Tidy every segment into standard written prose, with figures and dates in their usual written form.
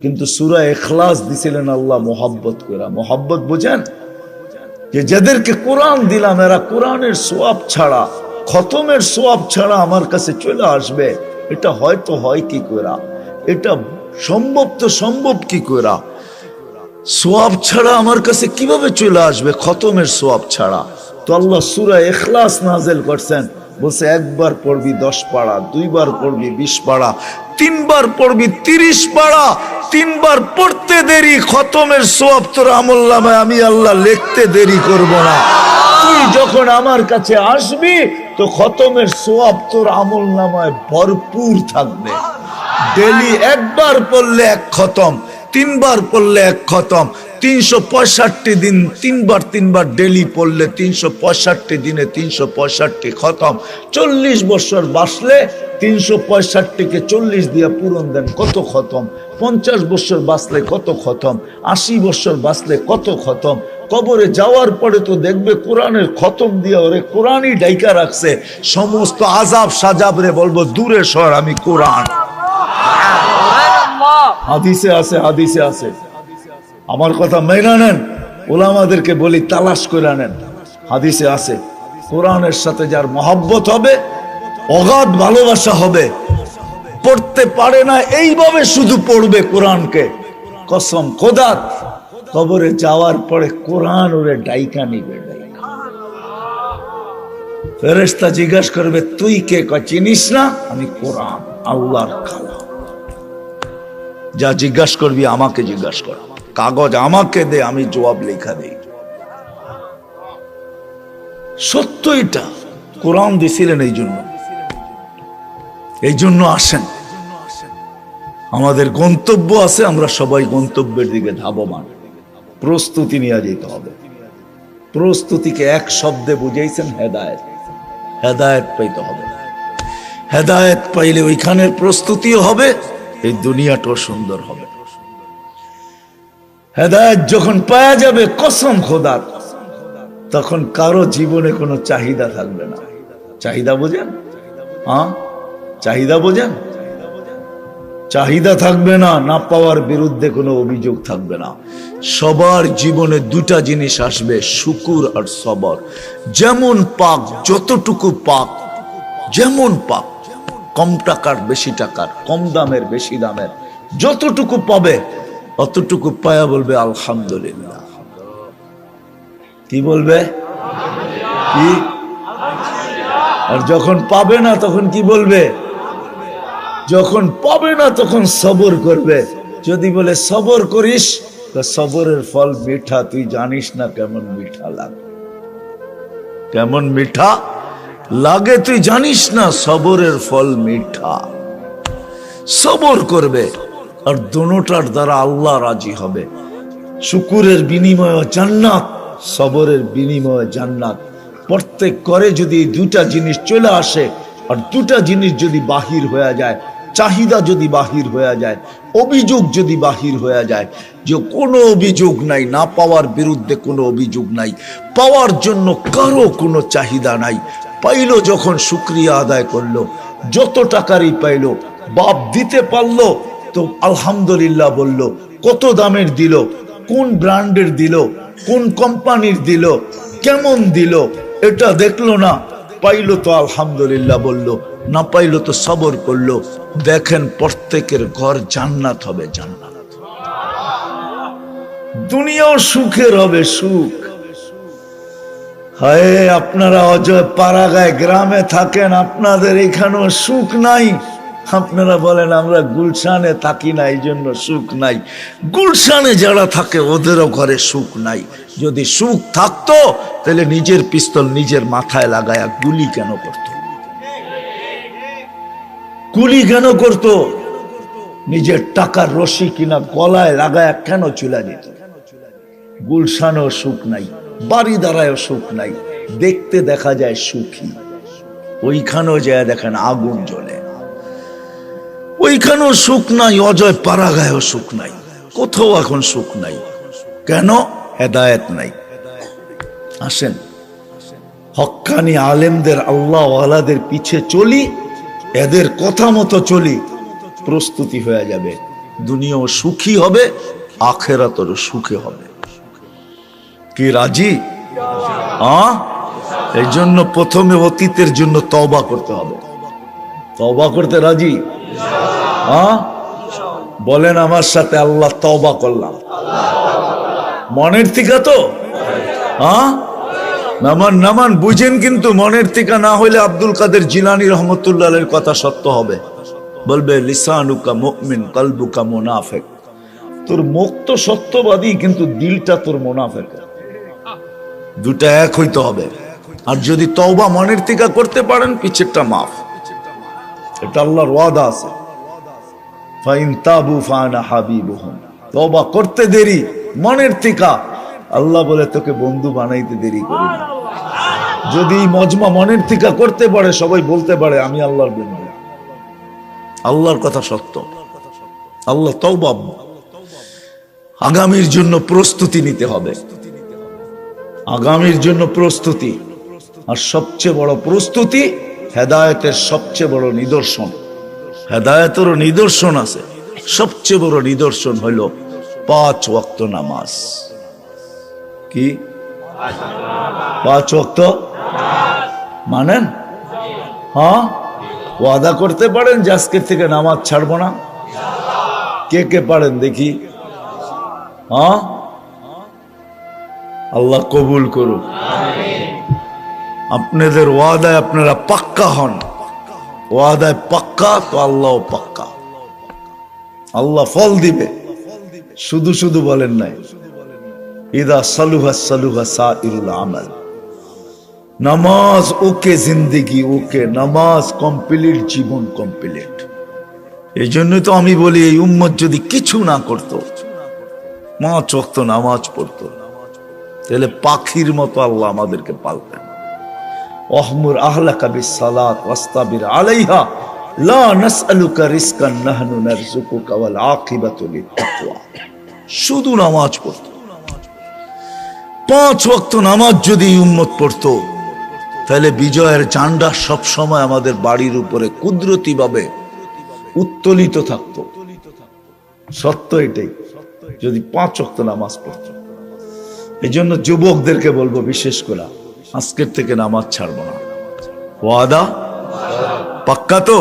কিন্তু সূরা ইখলাস দিছিলেন আল্লাহ মোহাব্বত করা। মোহাব্বত বুঝেন, যে যাদেরকে কোরআন দিলাম এরা কোরআনের সওয়াব ছাড়া, খতমের সওয়াব ছাড়া আমার কাছে চলে আসবে, এটা হয়তো হয় কি করা, এটা সম্ভব তো সম্ভব কি করা, সওয়াব ছাড়া আমার কাছে কিভাবে চলে আসবে খতমের সওয়াব ছাড়া। তো আল্লাহ সূরা ইখলাস নাযিল করছেন, বলছে একবার পড়বি 10 পারা, দুইবার পড়বি 20 পারা, তিনবার পড়বি 30 পারা। তিনবার পড়তে দেরি, খতমের সওয়াব তোর আমলনামায় আমি আল্লাহ লিখতে দেরি করব না। তুই যখন আমার কাছে আসবি তো খতমের সওয়াব তোর আমলনামায় ভরপুর থাকবে। ডেলি একবার পড়লে এক খতম, তিনবার পড়লে এক খতম, 365 দিন তিনবার ডেলি পড়লে 365 দিনে 365 খতম। 40 বছর বাঁচলে 365-কে 40 দিয়ে পূরণ দেন, কত খতম। 50 বছর বাঁচলে কত খতম, 80 বছর বাঁচলে কত খতম। কবরে যাওয়ার পরে তো দেখবে কোরআনের খতম দিয়ে ওরে কোরআনই ডাইকা রাখছে। সমস্ত আজাব সাজাব রে বলবো দূরে সর, আমি কোরআন। হাদিসে আছে, হাদিসে আছে, আমার কথা মেনে নেন। ওলামাদেরকে বলি তালাশ করে নেন, হাদিসে আছে কোরআনের সাথে যার মহব্বত হবে, অগাধ ভালোবাসা হবে, পড়তে পারে না এইভাবে শুধু পড়বে কোরআনকে, কসম খোদার কবরে যাওয়ার পরে কোরআন ওরে ডাইকা নিবে। ফেরেশতা জিজ্ঞাসা করবে তুই কে? চিনিস না? আমি কোরআন, আল্লাহর কালাম। যা জিজ্ঞাসা করবি আমাকে জিজ্ঞাসা কর, কাগজ আমাকে দে, আমি জবাব লেখা দেই। সত্য এটা, কোরআন দিছিলেন এই জন্য আসেন। আমাদের গন্তব্য আছে, আমরা সবাই গন্তব্যের দিকে ধাবমান। প্রস্তুতি নিয়ে যেতে হবে। প্রস্তুতিকে এক শব্দে বুঝাইছেন হেদায়েত। হেদায়েত পাইতে হবে। হেদায়েত পাইলে ওইখানের প্রস্তুতিও হবে, এই দুনিয়াটাও সুন্দর হবে। হেদায়েত যখন পাওয়া যাবে কসম খোদার, তখন কারো জীবনে কোনো চাহিদা থাকবে না। চাহিদা বোঝেন? হ্যাঁ, চাহিদা বোঝেন? চাহিদা থাকবে না, না পাওয়ার বিরুদ্ধে কোনো অভিযোগ থাকবে না। সবার জীবনে দুটা জিনিস আসবে, শুকুর আর সবর। যেমন পাক, যতটুকু পাক, যেমন পাক, কম টাকার বেশি টাকার, কম দামের বেশি দামের, যতটুকু পাবে অতটুকু পায়া বলবে আলহামদুলিল্লাহ। কি বলবে? কি? আর যখন পাবে না তখন কি বলবে? যখন পাবে না তখন সবর করবে। যদি বলে সবর করিস, তো সবরের ফল মিঠা, তুই জানিস না কেমন মিঠা লাগে। কেমন মিঠা লাগে তুই জানিস না, সবরের ফল মিঠা। সবর করবে, আর দোনোটার দ্বারা আল্লাহ রাজি হবে। শুকুরের বিনিময়ে জান্নাত, সবরের বিনিময়ে জান্নাত। প্রত্যেক করে যদি এই দুটা জিনিস চলে আসে, আর দুটা জিনিস যদি বাহির হয়ে যায়, চাহিদা যদি বাহির হয়ে যায়, অভিযোগ যদি বাহির হয়ে যায়, যে কোনো অভিযোগ নাই, না পাওয়ার বিরুদ্ধে কোনো অভিযোগ নাই, পাওয়ার জন্য কারো কোনো চাহিদা নাই, পাইলো যখন শুকরিয়া আদায় করলো, যত টাকারই পাইলো, বাপ দিতে পারলো তো আলহামদুলিল্লাহ বলল। কত দামের দিল, কোন ব্র্যান্ডের দিল, কোন কোম্পানির দিল, কেমন দিল, এটা দেখলো না, পাইলো তো আলহামদুলিল্লাহ বলল, না পাইলো তো সবর করলো। দেখেন প্রত্যেকের ঘর জান্নাত হবে, জান্নাত। দুনিয়াও সুখের হবে, সুখ। হায়, আপনারা অজয় পাড়াগায় গ্রামে থাকেন, আপনাদের এখানেও সুখ নাই। আপনারা বলেন আমরা গুলশানে থাকি না এই জন্য সুখ নাই। গুলশানে যারা থাকে ওদেরও ঘরে সুখ নাই। যদি সুখ থাকতো তাহলে নিজের পিস্তল নিজের মাথায় লাগায়া গুলি কেন করতো? গুলি কেন করতো? নিজের টাকার রশি কিনা গলায় লাগায়া কেন চলে যেত? গুলশানেও সুখ নাই, বাড়ি দাঁড়ায়ও সুখ নাই। দেখতে দেখা যায় সুখী, ওইখানেও যায় দেখেন আগুন জ্বলে। ওইখানেও সুখ নাই, অজয় পাড়াগায়ও সুখ নাই, কোথাও এখন সুখ নাই। কেন? হেদায়েত নাই। আসেন হক্কানি আলেমদের, আল্লাহ ওয়ালাদের পিছে চলি, এদের কথা মতো চলি, প্রস্তুতি হয়ে যাবে। দুনিয়াও সুখী হবে, আখেরাতেরও সুখে হবে। কি রাজি? এই জন্য প্রথমে অতীতের জন্য তওবা করতে হবে। তওবা করতে রাজি? বলেন আমার সাথে, আল্লাহ তওবা করলাম। মনের থেকে তো? নামান নামান বুঝেন, কিন্তু মনের থেকে না হইলে আব্দুল কাদের জিলানী রহমতুল্লাহ এর কথা সত্য হবে। বলবে লিসানুকা মুমিন কলবুকা মুনাফিক। তোর মুখ তো সত্যবাদী, কিন্তু দিলটা তোর মুনাফিক। দুটা এক হইতে হবে। আর যদি তওবা মনের থেকে করতে পারেন, পিছেরটা মাফ। এটা আল্লাহর ওয়াদা আছে। ফাইন তাবু ফানা হাবিবুহুম। তওবা করতে দেরি মনের থেকে, আল্লাহ বলে তোকে বন্ধু বানাইতে দেরি করি না। যদি মজমা মনের থেকে করতে পারে, সবাই বলতে পারে আমি আল্লাহর বন্ধু। আল্লাহর কথা সত্য। আল্লাহ তওবা। আগামীর জন্য প্রস্তুতি নিতে হবে, আগামীর জন্য প্রস্তুতি। আর সবচেয়ে বড় প্রস্তুতি হেদায়েতের সবচেয়ে বড় নিদর্শন। হেদায়েতেরও নিদর্শন আছে, সবচেয়ে বড় নিদর্শন হইল 5 ওয়াক্ত নামাজ। কি 5 ওয়াক্ত মানেন? ওয়াদা করতে পারেন যে আজকের থেকে নামাজ ছাড়বো না? কে কে পারেন দেখি? আল্লাহ কবুল করুন। আপনাদের ওয়াদায় আপনারা পাক্কা হন। ওয়াদায় পাক্কা তো আল্লাহ পাক্কা। আল্লাহ ফল দিবে। শুধু শুধু বলেন নাই। ইদা সালুহা সালুহা সাইরুল আমাল। নামাজ ওকে, জিন্দেগি ওকে। নামাজ কমপ্লিট, জীবন কমপ্লিট। এই জন্য তো আমি বলি, এই উম্মত যদি কিছু না করত, 5 ওয়াক্ত নামাজ পড়তো, তাহলে পাখির মতো আল্লাহ আমাদেরকে পালতেন। ওয়াহমুর আহলাকা বিসসালাত ওয়াস্তাবির আলাইহা লা নাসআলুকা রিজকান নাহনু নারযুকুকা ওয়াল আকিবাতু লিত-তাকওয়া। শুধু নামাজ পড়তো। 5 ওয়াক্ত নামাজ যদি উম্মত পড়তো, তাহলে বিজয়ের ঝান্ডা সব সময় আমাদের বাড়ির উপরে কুদরতি ভাবে উত্তোলিত থাকতো। সত্য এটাই, যদি 5 ওয়াক্ত নামাজ পড়তো। এই জন্য যুবকদেরকে বলবো, বিশেষ করে আজকের থেকে নামাজ ছাড়বো না। ওয়াদা পাক্কা তো?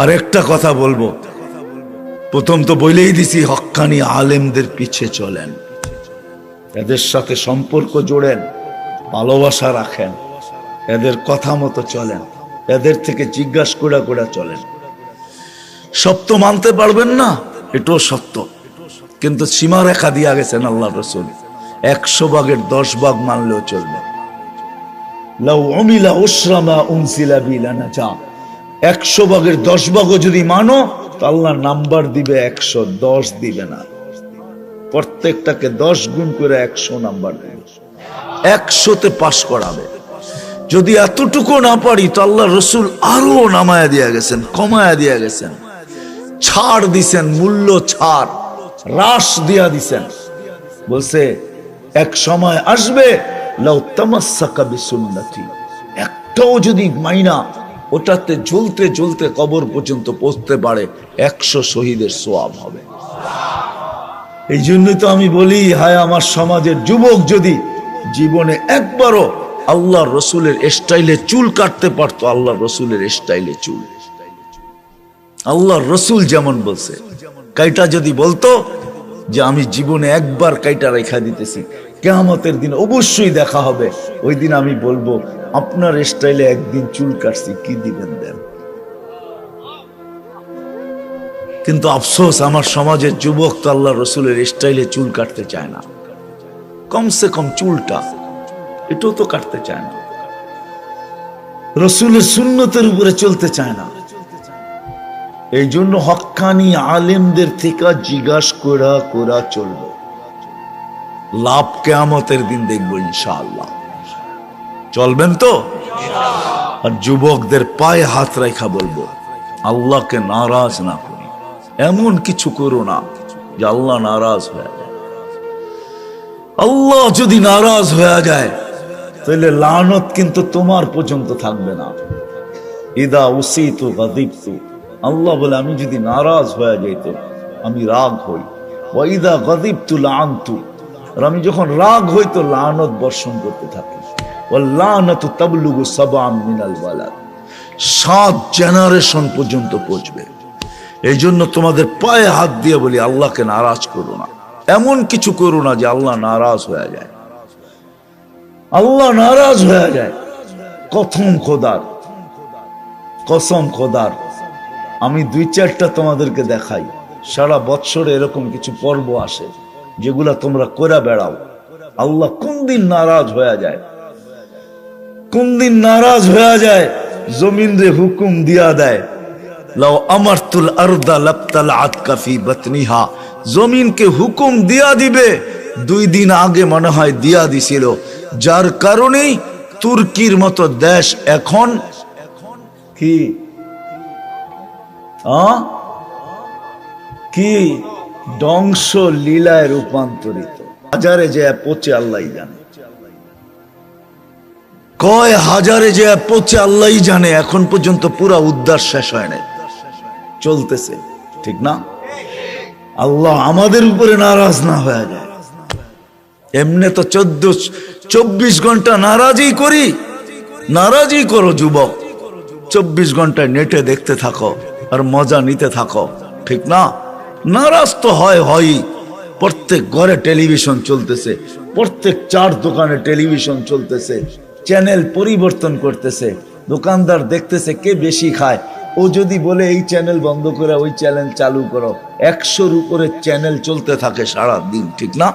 আর একটা কথা বলবো, প্রথম তো বলেই দিছি, হক্কানি আলেমদের পিছে চলেন, এদের সাথে সম্পর্ক জোড়েন, ভালোবাসা রাখেন, এদের কথা মতো চলেন, এদের থেকে জিজ্ঞাসা করে চলেন। সব তো মানতে পারবেন না, এটাও সত্য, কিন্তু সীমা রেখা দিয়া গেছেন আল্লাহ রাসূল। 100 ভাগের 10 ভাগ মানলেও চলবে। লাউ উমিলা উসরা মা উনসিলা বিলা নাজা। 100 ভাগের 10 ভাগও যদি মানো, তো আল্লাহ নাম্বার দিবে 110 দিবে না। প্রত্যেকটাকে 10 গুণ করে 100 নাম্বার দিবে, 100তে পাস করাবে। যদি এতটুকু না পারি, তো আল্লাহ রাসূল আরো নামায়া দিয়া গেছেন, কমায়া দিয়া গেছেন, ছাড় দিছেন, মূল্য ছাড়, হ্রাস দিয়া দিছেন। বলছে এক সময় আসবে, লাউ তামাসসাকা বিসুন্নতি, একটাও যদি মাইনা ওটাতে জ্বলতে জ্বলতে কবর পর্যন্ত পৌঁছতে পারে, 100 শহীদের সওয়াব হবে। এই জন্যই তো আমি বলি, হায় আমার সমাজের যুবক যদি জীবনে একবারও আল্লাহর রসুলের স্টাইলে চুল কাটতে পারতো, আল্লাহর রসুলের স্টাইলে চুল, আল্লাহর রসুল যেমন বলছে, কাইটা যদি বলতো যে আমি জীবনে একবার কাইটা রেখা দিতেছি, কিয়ামতের দিন অবশ্যই দেখা হবে, ওই দিন আমি বলবো আপনার স্টাইলে একদিন চুল কাটছি, কি দিবেন দেন। কিন্তু আফসোস, আমার সমাজের যুবক তো আল্লাহ রসুলের স্টাইলে চুল কাটতে চায় না। কমসে কম চুলটা এটাও তো কাটতে চায় না, রসুলের সুন্নতের উপরে চলতে চায় না। এই জন্য হক্কানি আলেমদের থেকে জিজ্ঞাসা করা চলবে। লাভ কিয়ামতের দিন দেখবো ইনশাআল্লাহ। চলবেন তো? আর যুবকদের পায়ে হাত রাখা বলবো, আল্লাহকে নারাজ না করি, এমন কিছু করো না যে আল্লাহ নারাজ হয়ে যায়। আল্লাহ যদি নারাজ হয়ে যায়, তাহলে লানত কিন্তু তোমার পর্যন্ত থাকবে না। ইদা উসিতু গাদিবতু আল্লাহ বলে আমি যদি নারাজ হয়ে যাইতো আমি রাগ হই, ওয়াইদা গাদিবতু লাআনতু, আর আমি যখন রাগ হই তো লানত বর্ষণ করতে থাকি। ওয়াল লানাতু তাবলুগু সাবআন মিনাল ওয়ালাদ, 7 জেনারেশন পর্যন্ত পৌঁছবে। এই জন্য তোমাদের পায়ে হাত দিয়ে বলি আল্লাহকে নারাজ করো না, এমন কিছু করো না যে আল্লাহ নারাজ হয়ে যায়। আল্লাহ নারাজ হয়ে যায়। কসম খোদার আমি 2-4টা তোমাদেরকে দেখাই। সারা বৎসরে এরকম কিছু পর্ব আসে যেগুলা তোমরা করে বেড়াও। আল্লাহ কোন দিন নারাজ হয়ে যায়, কোন দিন নারাজ হয়ে যায়, জমিন রে হুকুম দিয়া দেয়, লাউ আমারতুল আরদা লাবতালাআত কাফি বাতনিহা, জমিনকে হুকুম দিয়া দিবে। 2 দিন আগে মনে হয় দিয়া দিছিল, যার কারণেই তুর্কির মতো দেশ এখন কি কি ধ্বংস লীলায় রূপান্তরিত। হাজারে যে পচে আল্লাহ জানে, কয় হাজারে যে পচে আল্লাহ জানে। এখন পর্যন্ত পুরা উদ্ধার শেষ হয় নাই, চলতেছে, ঠিক না? আল্লাহ আমাদের উপরে নারাজ না হয়ে যায়। এমনি তো 24 ঘন্টা নারাজই করি, নারাজই করো যুবক। 24 ঘন্টায় নেটে দেখতে থাকো আর মজা নিতে থাকো, ঠিক না? নারাজ তো হয়ই। প্রত্যেক ঘরে টেলিভিশন চলতেছে, প্রত্যেক 4 দোকানে টেলিভিশন চলতেছে, চ্যানেল পরিবর্তন করতেছে, দোকানদার দেখতেছে কে বেশি খায়। ও যদি বলে এই চ্যানেল বন্ধ করে ওই চ্যানেল চালু করো, 100-র উপরে চ্যানেল চলতে থাকে সারা দিন, ঠিক না?